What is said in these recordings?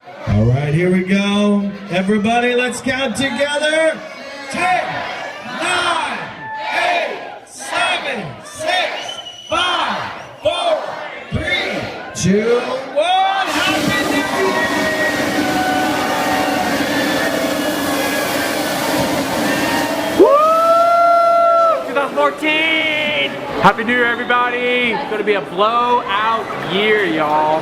All right, here we go. Everybody, let's count together. 10, 9, 8, 7, 6, 5, 4, 3, 2, 1. Happy New Year! Woo! 2014! Happy New Year, everybody! It's gonna be a blowout year, y'all.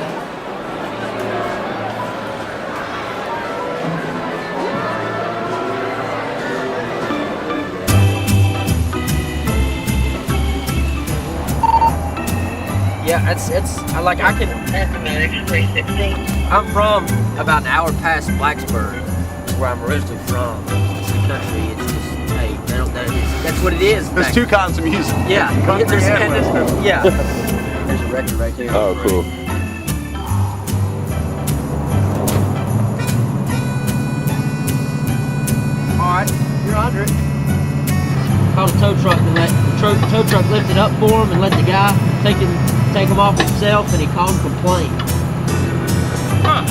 Yeah, it's like I can. I'm from about an hour past Blacksburg, where I'm originally from. It's the country. It's just hey, that's what it is. There's two kinds of music. Yeah, Country and Western. yeah. There's a record right there. Oh, cool. All right, you're under it. Called a tow truck and let the tow truck lift it up for him and let the guy take him off himself, and he called a complaint. Huh.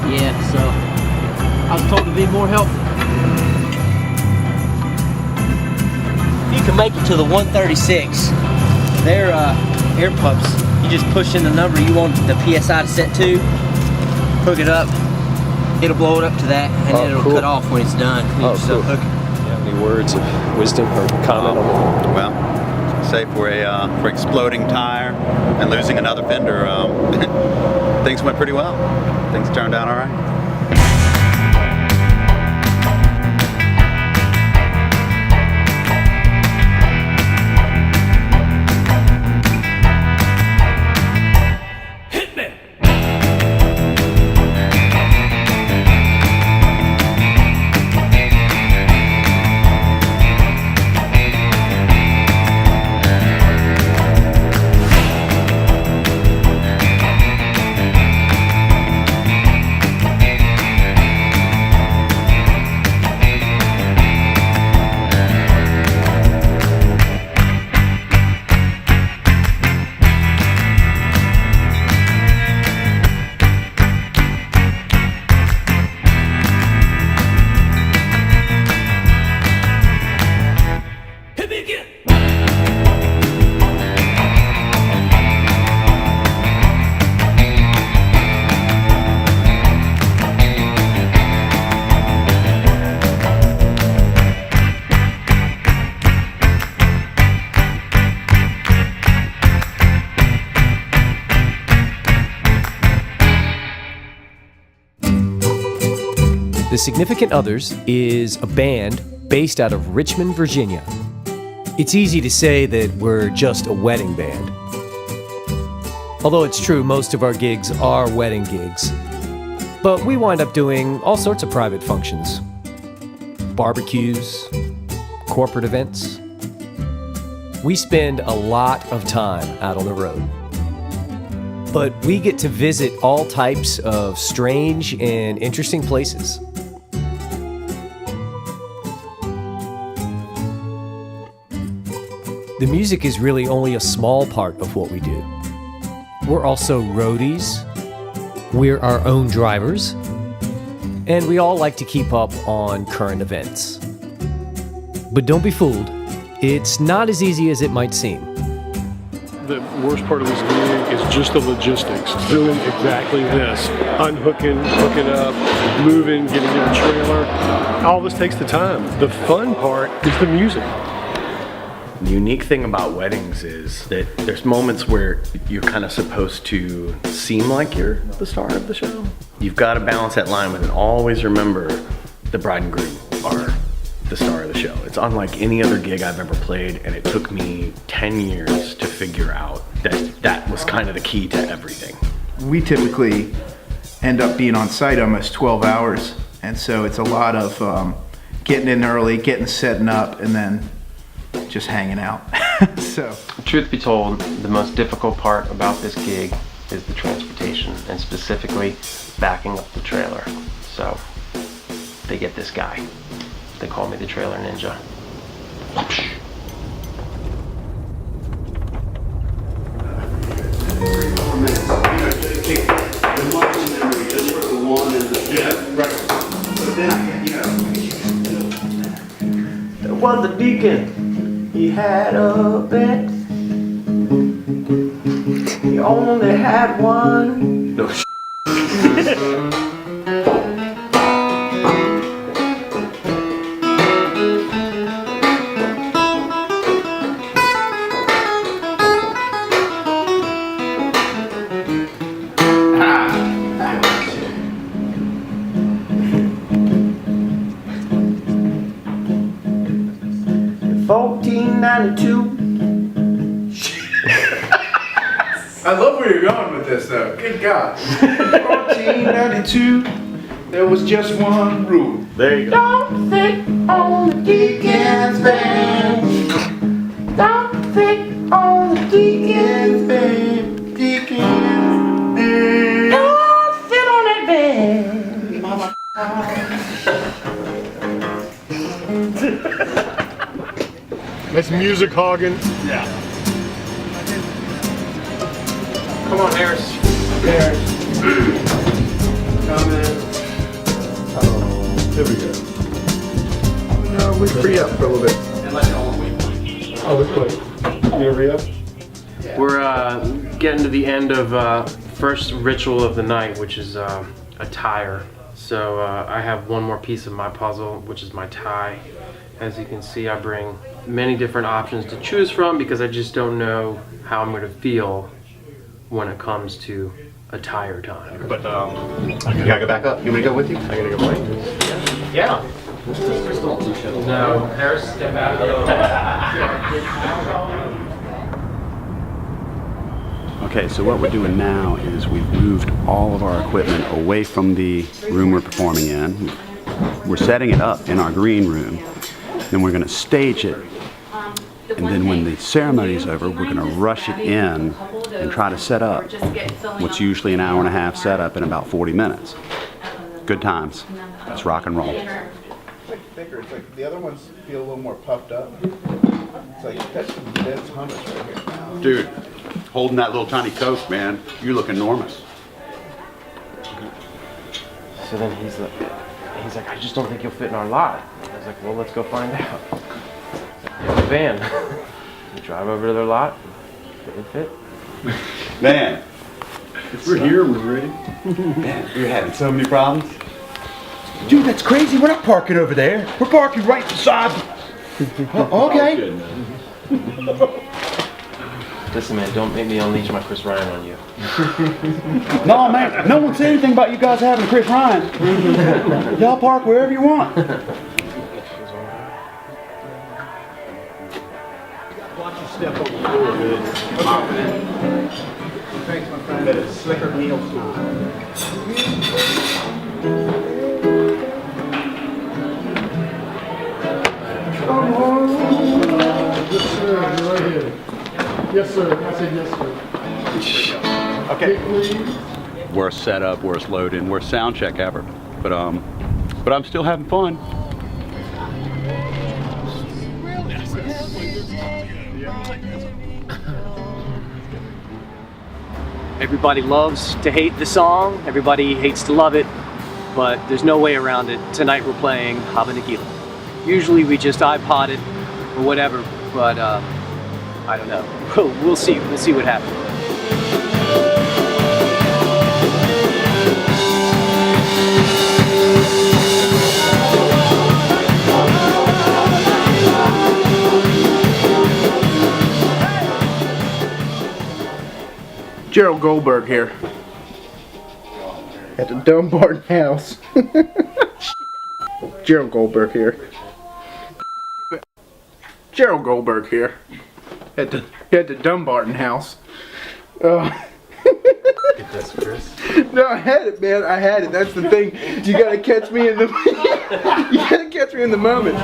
Yeah, so I was told to be more helpful. If you can make it to the 136, they're air pumps. You just push in the number you want the PSI to set to, hook it up, it'll blow it up to that, and then it'll cut off when it's done. Oh, cool. Hook it. Do you have any words of wisdom or comment on that? Well, say for exploding tire and losing another fender, things went pretty well. Things turned out all right. The Significant Others is a band based out of Richmond, Virginia. It's easy to say that we're just a wedding band. Although it's true, most of our gigs are wedding gigs. But we wind up doing all sorts of private functions. Barbecues, corporate events. We spend a lot of time out on the road. But we get to visit all types of strange and interesting places. The music is really only a small part of what we do. We're also roadies, we're our own drivers, and we all like to keep up on current events. But don't be fooled, it's not as easy as it might seem. The worst part of this gig is just the logistics. Doing exactly this. Unhooking, hooking up, moving, getting in the trailer. All this takes the time. The fun part is the music. The unique thing about weddings is that there's moments where you're kind of supposed to seem like you're the star of the show. You've got to balance that line with and always remember the bride and groom are the star of the show. It's unlike any other gig I've ever played, and it took me 10 years to figure out that that was kind of the key to everything. We typically end up being on site almost 12 hours, and so it's a lot of getting in early, setting up, and then just hanging out. So, truth be told, the most difficult part about this gig is the transportation, and specifically backing up the trailer. So they get this guy. They call me the Trailer Ninja. The muscle memory just for the one and was a deacon. He had a bet. He only had one. No shit. I love where you're going with this, though. Good God. 1492, there was just one rule. There you go. Don't think on the deacon's band. Don't think on the deacon's band. Deacon's band. Don't sit on that bed. Mama. That's music hogging. Yeah. Come on, Harris. There. Come in. Oh, there we go. No, we free up for a little bit. Oh, we quit. You re up? We're getting to the end of first ritual of the night, which is attire. So I have one more piece of my puzzle, which is my tie. As you can see, I bring many different options to choose from because I just don't know how I'm going to feel when it comes to attire time. But you gotta go back up. You want me to go with you? I gotta go break this. Yeah. No, Harris, step out of Okay, so what we're doing now is we've moved all of our equipment away from the room we're performing in. We're setting it up in our green room. Then we're going to stage it. And then when the ceremony is over, we're going to rush it in and try to set up what's usually an hour and a half setup in about 40 minutes. Good times. Let's rock and roll. It's like thicker. It's like the other ones feel a little more puffed up. It's like that's some dense hummus right here. Dude, holding that little tiny Coke, man, you look enormous. So then he's like, I just don't think you'll fit in our lot. I was like, well, let's go find out. In the van. We drive over to their lot. It would fit. Man, if we're here, we're ready. Man, you're having so many problems. Dude, that's crazy. We're not parking over there. We're parking right beside. Okay. Listen, man, don't make me unleash my Chris Ryan on you. No, man. No one said anything about you guys having Chris Ryan. Y'all park wherever you want. Watch you step over the floor, dude. Thanks, my friend. Better slicker heel school. Come on. Yes, sir. You're right here. Yes, sir. I said yes, sir. Okay. Worst setup, worst load-in, worst sound check ever. But I'm still having fun. Everybody loves to hate the song, everybody hates to love it, but there's no way around it. Tonight we're playing Hava Nagila. Usually we just iPod it or whatever, but I don't know. We'll see what happens. Gerald Goldberg here at the Dumbarton House. Gerald Goldberg here. Gerald Goldberg here at the Dumbarton House. Get this, Chris. No, I had it, man. I had it. That's the thing. You gotta catch me in the. You gotta catch me in the moment.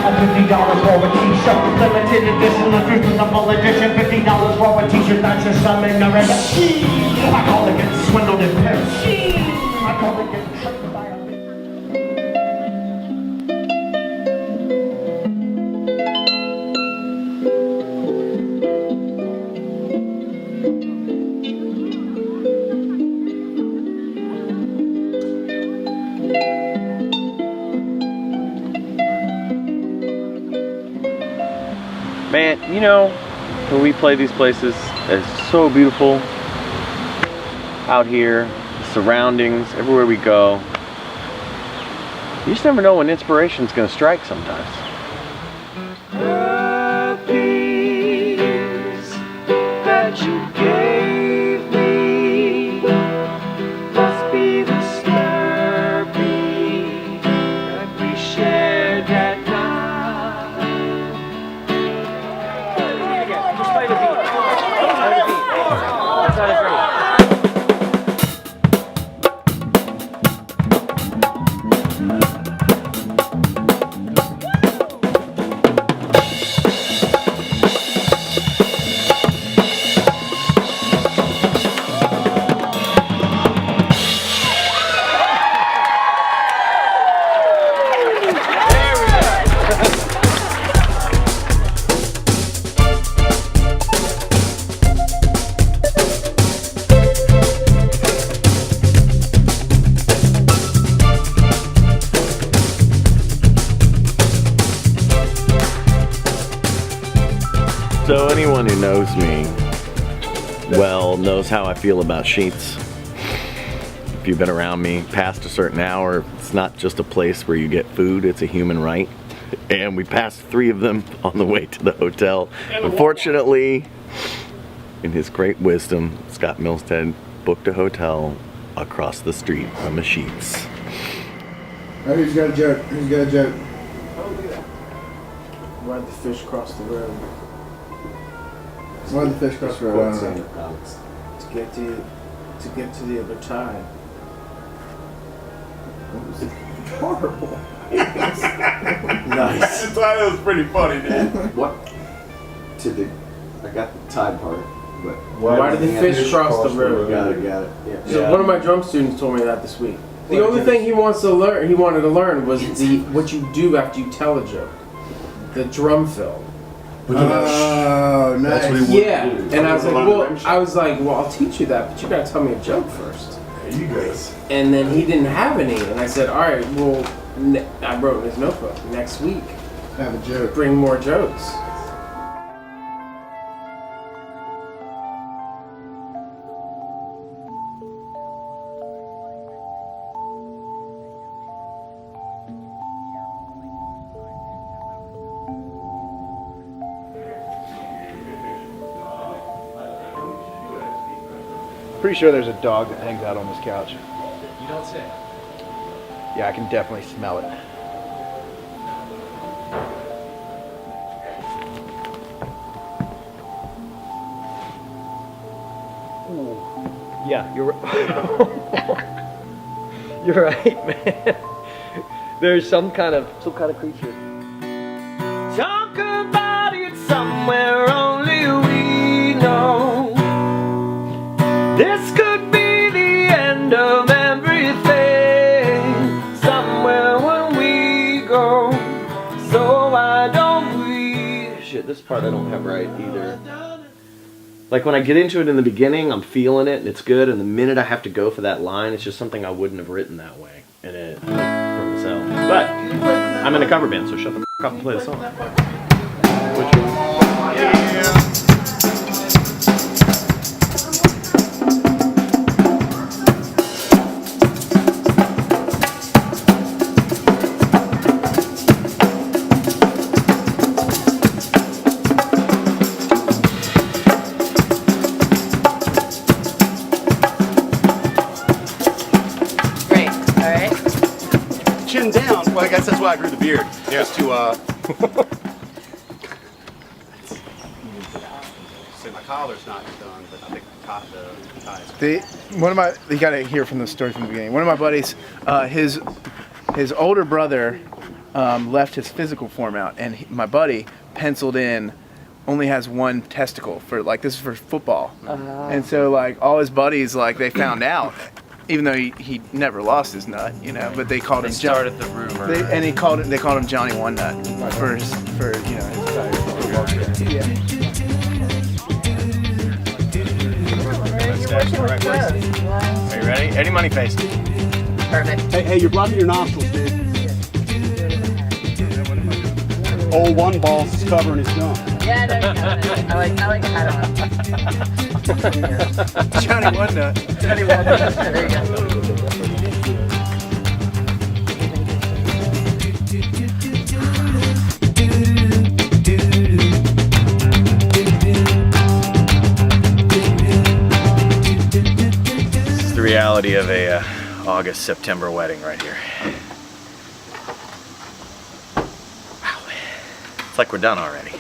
$50 for a t-shirt, limited edition, the double edition, $50 for a t-shirt, that's just some ignorant. I call it getting swindled in Paris. I call it getting tricked by a you know, when we play these places, it's so beautiful out here, the surroundings, everywhere we go. You just never know when inspiration's gonna strike sometimes. The peace that you gave me must be the Slurpee that we shared that night. Just play the beat. Play the beat. That's not as ready. So anyone who knows me well knows how I feel about sheets. If you've been around me past a certain hour, it's not just a place where you get food, it's a human right. And we passed 3 of them on the way to the hotel. Unfortunately, in his great wisdom, Scott Milstead booked a hotel across the street from a Sheets. Alright, who's got a joke? Who's got a joke? Why'd the fish cross the road? Why did the fish cross the road? I don't know. To get to the other tide. Horrible. Nice. That was pretty funny, dude. What? I got the tide part, but Why did the fish cross the road? Got it. Yeah. So one of my drum students told me that this week. The only thing he wanted to learn was what you do after you tell a joke. The drum fill. Oh, nice. That's what he Yeah, and I was like, well, I'll teach you that, but you gotta tell me a joke first. There you guys. And then he didn't have any, and I said, all right, well, I wrote in his notebook, next week, Have a joke. bring more jokes. Pretty sure there's a dog that hangs out on this couch. You don't say. Yeah, I can definitely smell it. Ooh. Yeah, you're you're right, man. There's some kind of creature. Talk about it somewhere only we know. This could be the end of everything. Somewhere when we go. So why don't we? Shit, this part I don't have right either. Like when I get into it in the beginning, I'm feeling it and it's good, and the minute I have to go for that line, it's just something I wouldn't have written that way. And it for myself. But I'm in a cover band, so shut the f up and play the song. Great. All right. Chin down. Well, I guess that's why I grew the beard. Just to say my collar's not done, but I think the tie is. You gotta hear from the story from the beginning. One of my buddies, his older brother left his physical form out, and my buddy penciled in only has one testicle for this is for football, and so all his buddies they found out, even though he never lost his nut, but they called him. They started the rumor. They called him Johnny One Nut for his Are you ready? Eddie Money Face. Perfect. Hey, you're blocking your nostrils, dude. Old one boss is covering his gum. Yeah, no, you got it. I like hat on. Johnny One Nut. Johnny One Nut. There you go. This is the reality of a August-September wedding right here. Wow. It's like we're done already.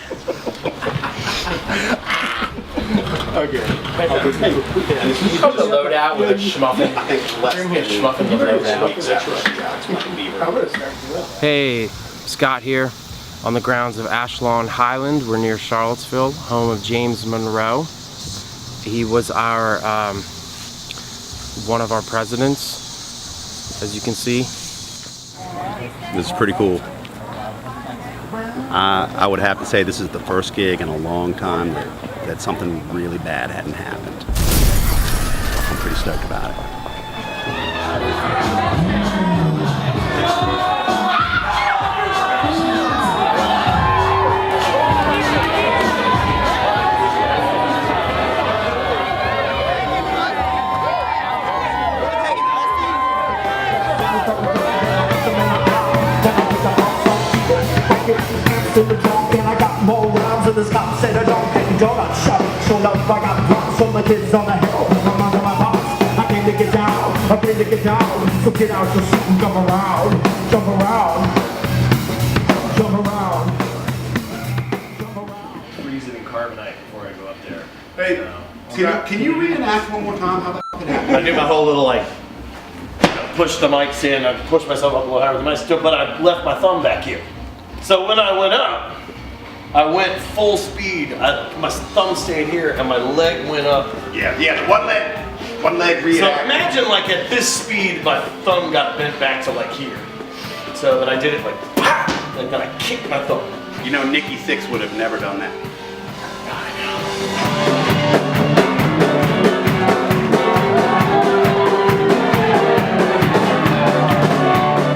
Okay. Come to load out with a schmuffin. Bring me a schmuffin to load out. Hey, Scott here on the grounds of Ashlawn Highland. We're near Charlottesville, home of James Monroe. He was our one of our presidents, as you can see. This is pretty cool. I would have to say this is the first gig in a long time that something really bad hadn't happened. I'm pretty stoked about it. To the trunk and I got more rounds in the top. Said I don't get donut shop. So love I got props for my kids on the hill. I'm under my box. I came to get down. I came to get down. So get out your seat and come around. Jump around. Jump around. Freezing in carbonite before I go up there. Hey, can you reenact one more time how that fucking happened? I do my whole little like push the mics in. I push myself up a little higher, but I left my thumb back here. So when I went up, I went full speed. My thumb stayed here and my leg went up. Yeah, one leg react. So imagine like at this speed, my thumb got bent back to like here. So then I did it like, pop, and then I kicked my thumb. You know, Nikki Sixx would have never done that.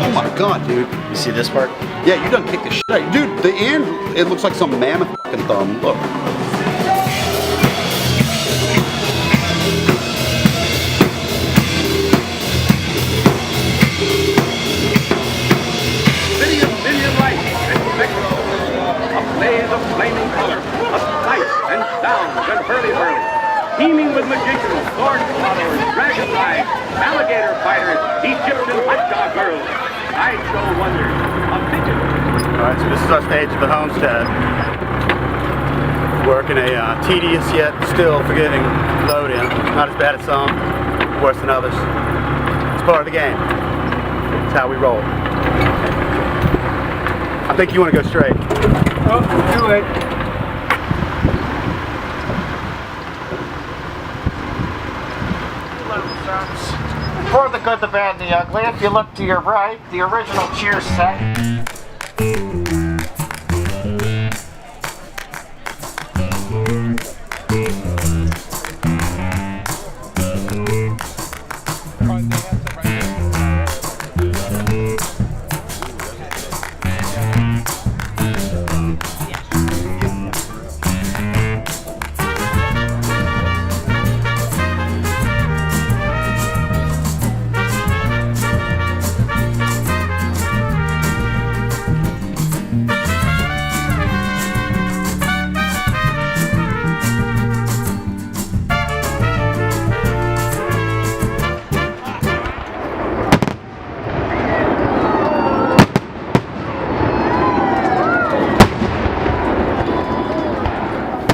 Oh my God, dude. You see this part? Yeah, you done kicked the shit out. Dude, the end, it looks like some mammoth fucking thumb. Look. Million lights and spectacles, a blaze of flaming color, of lights and sounds and hurly-burly, teeming with magicians, sword followers, dragon rides, alligator fighters, Egyptian hot dog girls, sideshow wonders, a midget. All right, so this is our stage of the homestead. Working a tedious yet still forgiving load in. Not as bad as some, worse than others. It's part of the game. It's how we roll. I think you want to go straight. Oh, too late. For the good, the bad, and the ugly, if you look to your right, the original Cheers set.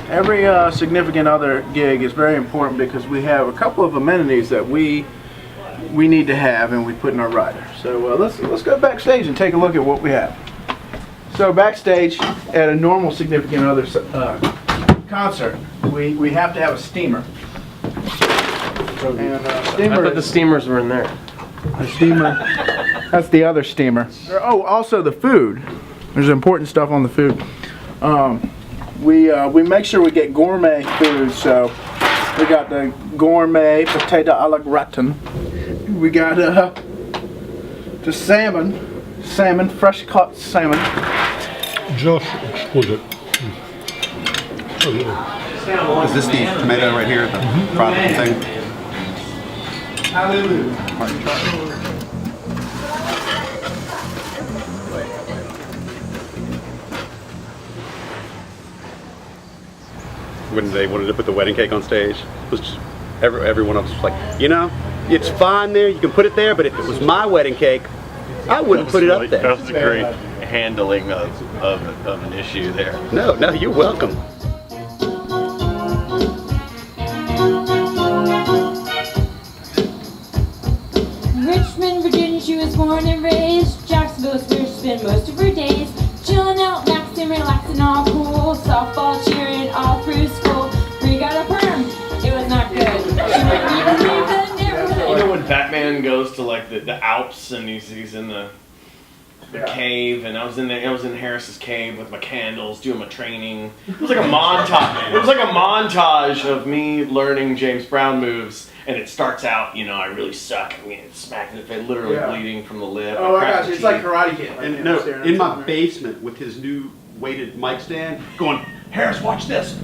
Every significant other gig is very important because we have a couple of amenities that we need to have and we put in our rider. So let's go backstage and take a look at what we have. So backstage at a normal significant other concert, we have to have a steamer. And steamer. I thought the steamers were in there. The steamer. That's the other steamer. Oh, also the food. There's important stuff on the food. We make sure we get gourmet food, so we got the gourmet potato a la gratin. We got the salmon, fresh caught salmon. Just exquisite. Is this the tomato right here, the front thing? When they wanted to put the wedding cake on stage, it was just every one of us was like, you know, it's fine there, you can put it there, but if it was my wedding cake, I wouldn't put it up there. That was a great handling of an issue there. No, you're welcome. Richmond, Virginia, she was born and raised. Jacksonville's where she spent most of her days. Chilling out, maxing, relaxing, all cool. Softball cheering all through school. We got a perm. It was not good. She wouldn't even leave the neighborhood. You know when Batman goes to like the Alps and he's in the cave, and I was in Harris's cave with my candles, doing my training. It was like a montage. It was like a montage of me learning James Brown moves, and it starts out, you know, I really suck. I mean, smacked in the face, literally bleeding from the lip. Oh my gosh, it's like Karate Kid. And no, in my basement with his new weighted mic stand, going, Harris, watch this.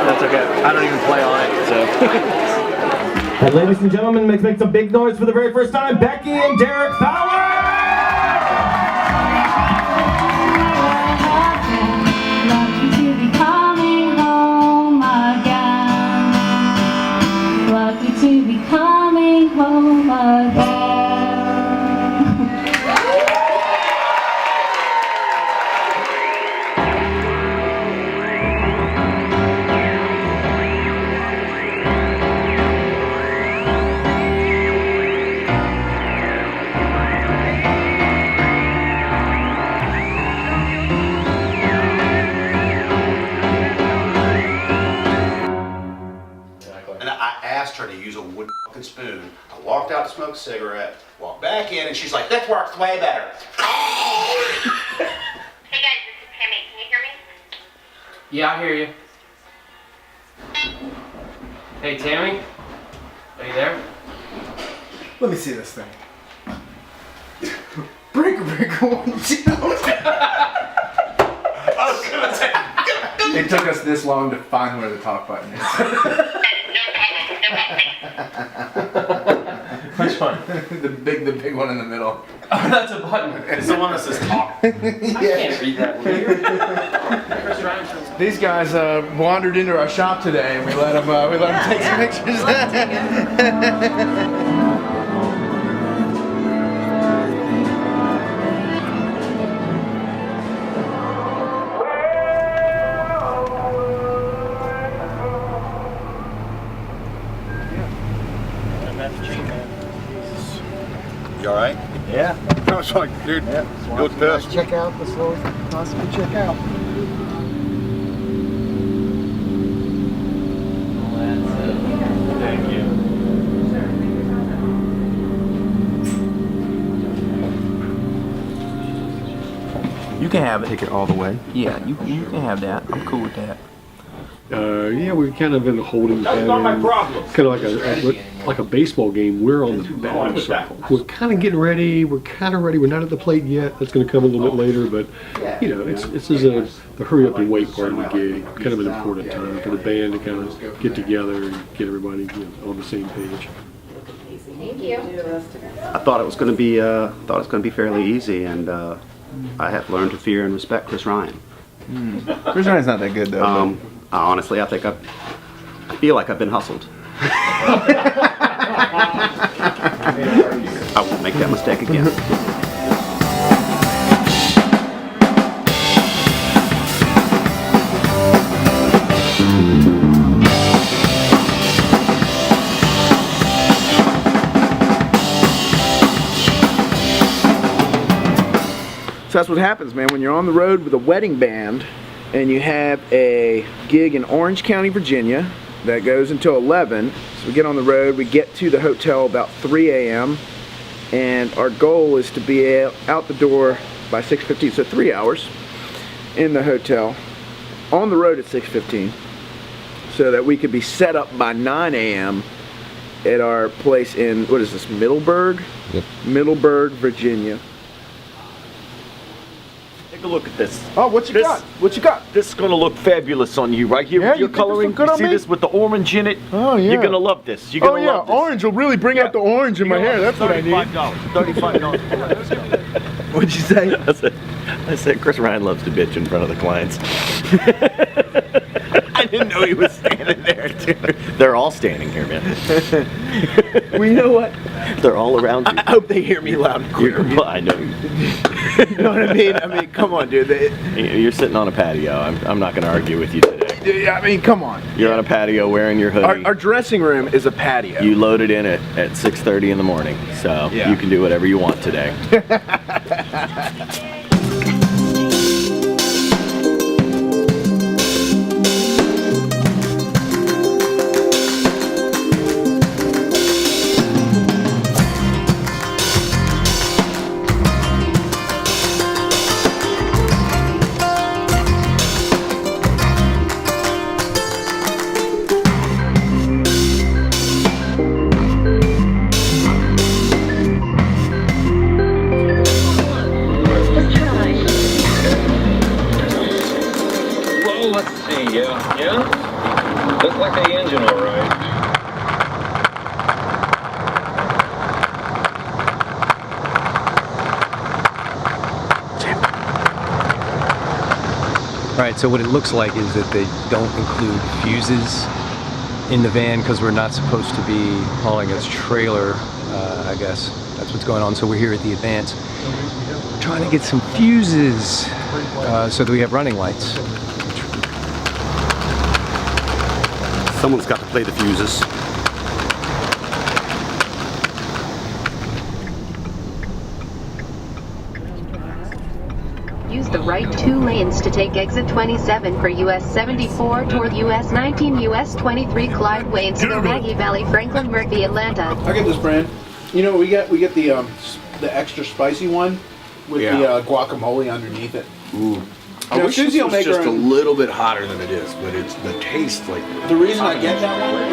That's okay. I don't even play on it, so. And ladies and gentlemen, make some big noise for the very first time, Becky and Derek Fowler! Lucky to be coming home again. Lucky to be coming home again. And I asked her to use a wooden fucking spoon. I walked out to smoke a cigarette, walked back in, and she's like, "This works way better." Hey guys, this is Tammy. Can you hear me? Yeah, I hear you. Hey, Tammy? Are you there? Let me see this thing. Breaker, 1, 2. It took us this long to find where the talk button is. Which one? the big one in the middle. Oh, that's a button. It's the one that says talk. I can't read that weird. These guys wandered into our shop today, and we let them take some pictures. You alright? Yeah. I was like, dude, you look pissed. Check out the slowest possible check out. Thank you. You can have it. Take it all the way. Yeah, you can have that. I'm cool with that. Yeah, we're kind of in a holding pattern. Kind of like a baseball game. We're on the batting circle. We're kind of getting ready. We're kind of ready. We're not at the plate yet. That's going to come a little bit later. But you know, this is the hurry up and wait part of the gig. Kind of an important time for the band to kind of get together and get everybody on the same page. Thank you. I thought it was going to be fairly easy, and I have learned to fear and respect Chris Ryan. Chris Ryan's not that good though. Honestly, I feel like I've been hustled. I won't make that mistake again. So that's what happens, man, when you're on the road with a wedding band and you have a gig in Orange County, Virginia that goes until 11. So we get on the road, we get to the hotel about 3 a.m. and our goal is to be out the door by 6:15, so 3 hours in the hotel, on the road at 6:15, so that we could be set up by 9 a.m. at our place in, what is this, Middleburg? Yep. Middleburg, Virginia. Take a look at this. Oh, what you got? What you got? This is going to look fabulous on you right here Yeah, with your you think this coloring. look good You on see me? this with the orange in it? Oh, yeah. You're going to love this. You're going to love this. Orange will really bring out the orange in my hair. That's what I need. $35. What'd you say? I said Chris Ryan loves to bitch in front of the clients. I didn't know he was standing there, too. They're all standing here, man. Well, you know what? They're all around you. I hope they hear me loud and clear. Well, I know. You know what I mean? I mean, come on, dude. You're sitting on a patio. I'm not going to argue with you today. I mean, come on. You're on a patio wearing your hoodie. Our dressing room is a patio. You loaded in at 6:30 in the morning, so Yeah. you can do whatever you want today. Well, let's see. Yeah? Looks like the engine all right. Right, so what it looks like is that they don't include fuses in the van because we're not supposed to be hauling a trailer, I guess. That's what's going on. So we're here at the Advance trying to get some fuses so that we have running lights. Someone's got to play the fuses. Use the right 2 lanes to take exit 27 for US 74 toward US 19, US 23 Clyde, Waynesville, Maggie Valley, Franklin, Murphy, Atlanta. I get this brand. You know, we get the extra spicy one with the guacamole underneath it. Ooh. I You know, wish Susie this will was make just her a own- little bit hotter than it is, but it's the taste like. The reason I get that one.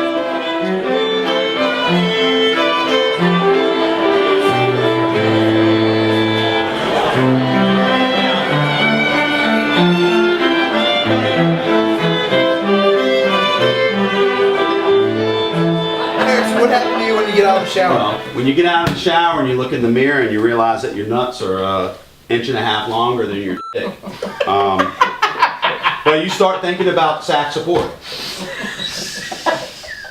What happened to you when you get out of the shower? Well, when you get out of the shower and you look in the mirror and you realize that your nuts are an inch and a half longer than your dick, well, you start thinking about sack support.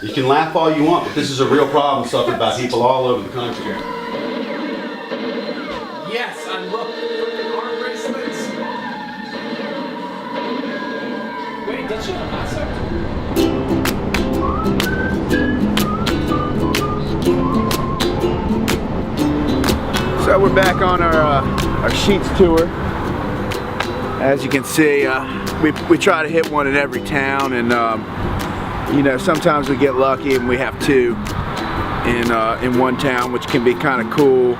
You can laugh all you want, but this is a real problem suffered by people all over the country. Yes, I love freaking arm bracelets. Wait, does she have that So we're back on our Sheets tour. As you can see, we try to hit one in every town, and you know, sometimes we get lucky and we have two in one town, which can be kind of cool.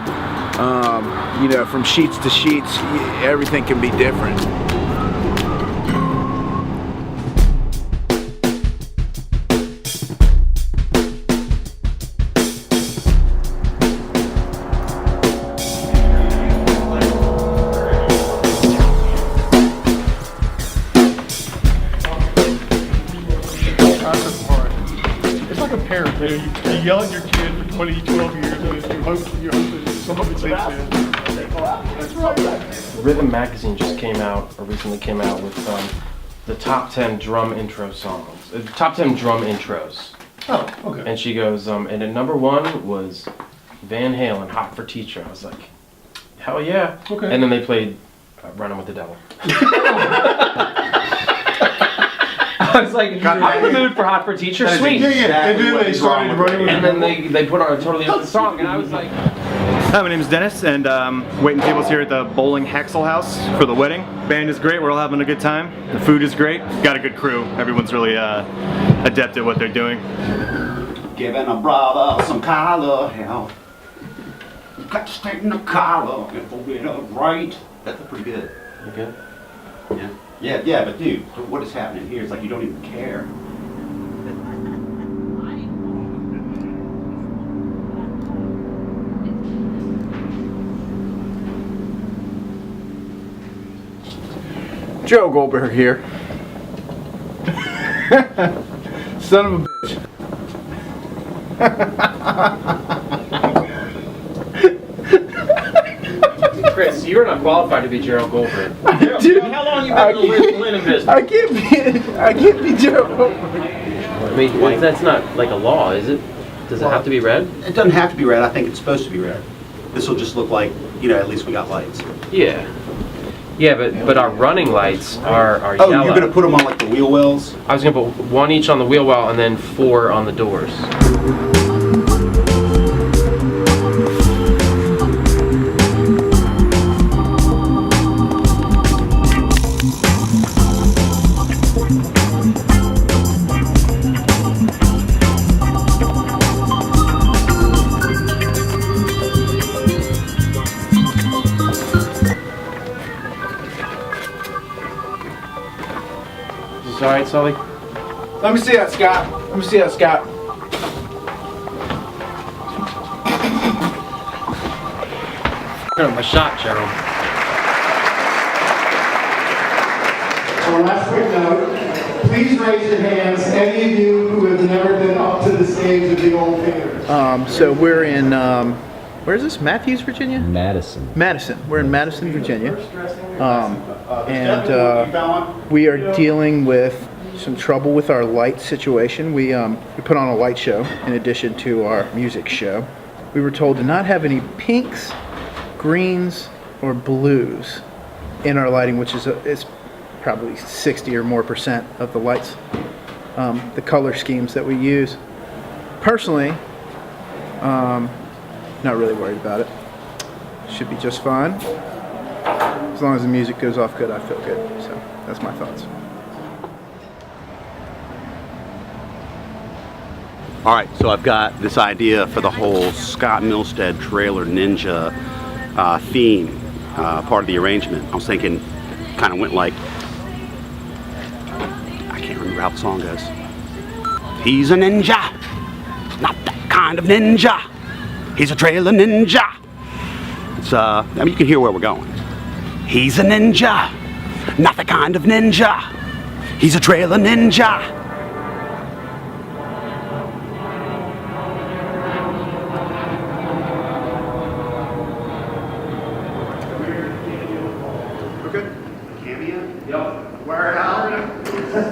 You know, from sheets to sheets, everything can be different. It's like a parent, you yell at your kid for 20, 12 years, and you hope that somebody takes it. Rhythm Magazine just recently came out with the top 10 drum intro songs, top 10 drum intros. Oh, okay. And she goes, and at number 1 was Van Halen, Hot for Teacher. I was like, hell yeah. Okay. And then they played Running with the Devil. I was like, I'm in the mood for Hot for Teacher, sweet. Yeah. And then they started running with And then they put on a totally different song, and I was like... Hi, my name is Dennis, and waiting tables here at the Bowling Haxel House for the wedding. Band is great, we're all having a good time. The food is great, got a good crew. Everyone's really adept at what they're doing. Giving a brother some collar, hell. You got to straighten the collar and hold it up right. That's pretty good. You good? Yeah, but dude, what is happening here is like you don't even care. Joe Goldberg here. Son of a bitch. Chris, you're not qualified to be Gerald Goldberg. Dude, how long you been in the linen business? I can't be Joe Goldberg. I mean, that's not like a law, is it? Does it have to be red? It doesn't have to be red, I think it's supposed to be red. This will just look like, you know, at least we got lights. Yeah. Yeah, but our running lights are Oh, yellow. you're gonna put them on like the wheel wells? I was gonna put 1 each on the wheel well and then 4 on the doors. All right, Sully. Let me see that, Scott. Let me see that, Scott. My shot, Gerald. One last quick note. Please raise your hands, any of you who have never been up to the stage of the Old Fingers. So we're in, where is this? Matthews, Virginia? Madison. Madison. We're in Madison, Virginia. We are dealing with some trouble with our light situation. We put on a light show in addition to our music show. We were told to not have any pinks, greens, or blues in our lighting, which is probably 60 or more % of the lights, the color schemes that we use. Personally, not really worried about it. Should be just fine. As long as the music goes off good, I feel good. So that's my thoughts. All right, so I've got this idea for the whole Scott Milstead Trailer Ninja theme, part of the arrangement. I was thinking, kind of went like, I can't remember how the song goes. He's a ninja, not that kind of ninja. He's a trailer ninja. It's I mean, you can hear where we're going. He's a ninja, not the kind of ninja. He's a trailer ninja. Okay. Cameo? Yep. Wire it out.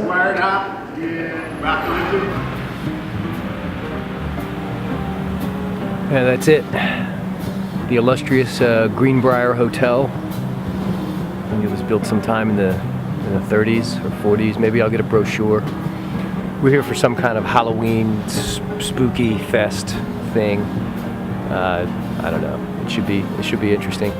Wire it out. Yeah. Rock And that's it. The illustrious Greenbrier Hotel. I think it was built sometime in the 30s or 40s. Maybe I'll get a brochure. We're here for some kind of Halloween spooky fest thing. I don't know. It should be interesting.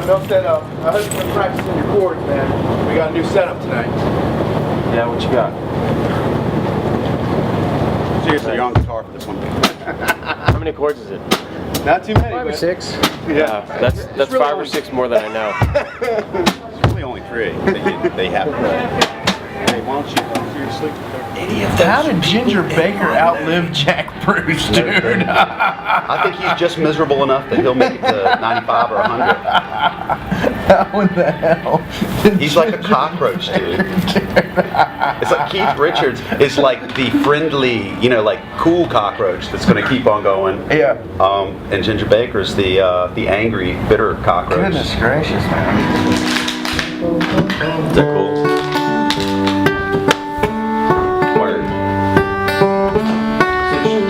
enough setup. I hope you've been practicing your chords, man. We got a new setup tonight. Yeah, what you got? Seriously, you're on guitar for this one. How many chords is it? Not too many. 5 or 6. Yeah. That's really 5 or 6 more than I know. It's really only 3 that they have. Hey, why don't you seriously? How did Ginger Baker outlive Jack Bruce, dude? I think he's just miserable enough that he'll make it to 95 or 100. How in the hell? He's like a cockroach, dude. It's like Keith Richards is like the friendly, like cool cockroach that's going to keep on going. Yeah. And Ginger Baker's the angry, bitter cockroach. Goodness gracious, man. Is that cool?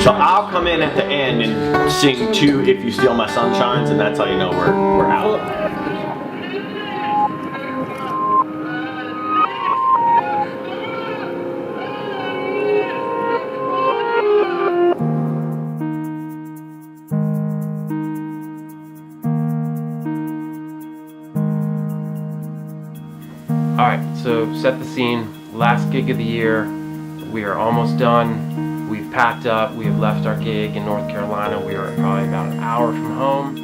So I'll come in at the end and sing 2 If You Steal My Sunshines, and that's how you know we're out. Alright, so set the scene. Last gig of the year. We are almost done. We've packed up. We have left our gig in North Carolina. We are probably about an hour from home.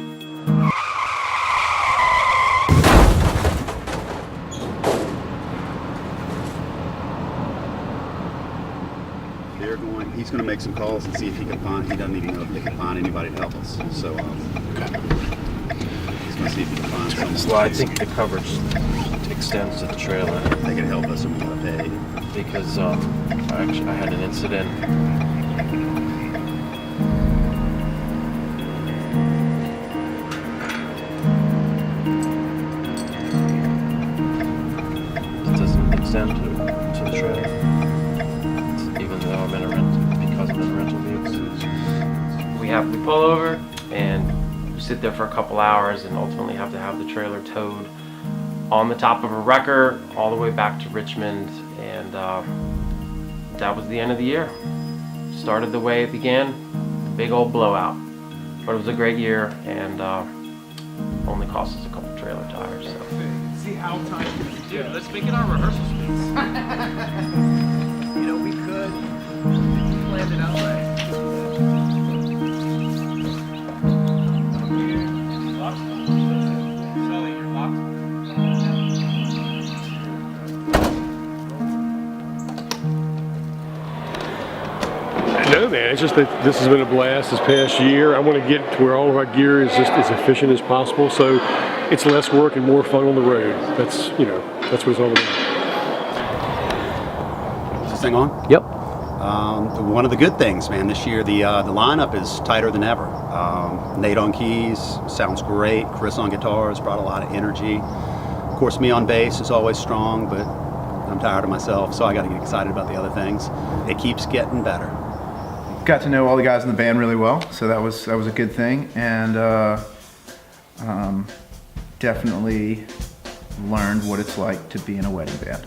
He's going to make some calls and see if he can find. He doesn't even know if they can find anybody to help us. So he's going to see if he can find someone. Well, I think the coverage extends to the trailer. They can help us and we got to pay. Because I had an incident. It doesn't extend to the trailer. Even though I'm in a rental vehicle. We pull over and sit there for a couple hours and ultimately have to have the trailer towed on the top of a wrecker all the way back to Richmond, and that was the end of the year. Started the way it began, big old blowout. But it was a great year, and only cost us a couple trailer tires. So. See how time, dude. Let's make it our rehearsal space. We could Planned it out right. No, man, it's just that this has been a blast this past year. I want to get to where all of our gear is just as efficient as possible, so it's less work and more fun on the road. That's what it's all about. Is this thing on? Yep. One of the good things, man, this year the lineup is tighter than ever. Nate on keys, sounds great. Chris on guitars, brought a lot of energy. Of course, me on bass is always strong, but I'm tired of myself, so I got to get excited about the other things. It keeps getting better. Got to know all the guys in the band really well, so that was a good thing, and definitely learned what it's like to be in a wedding band.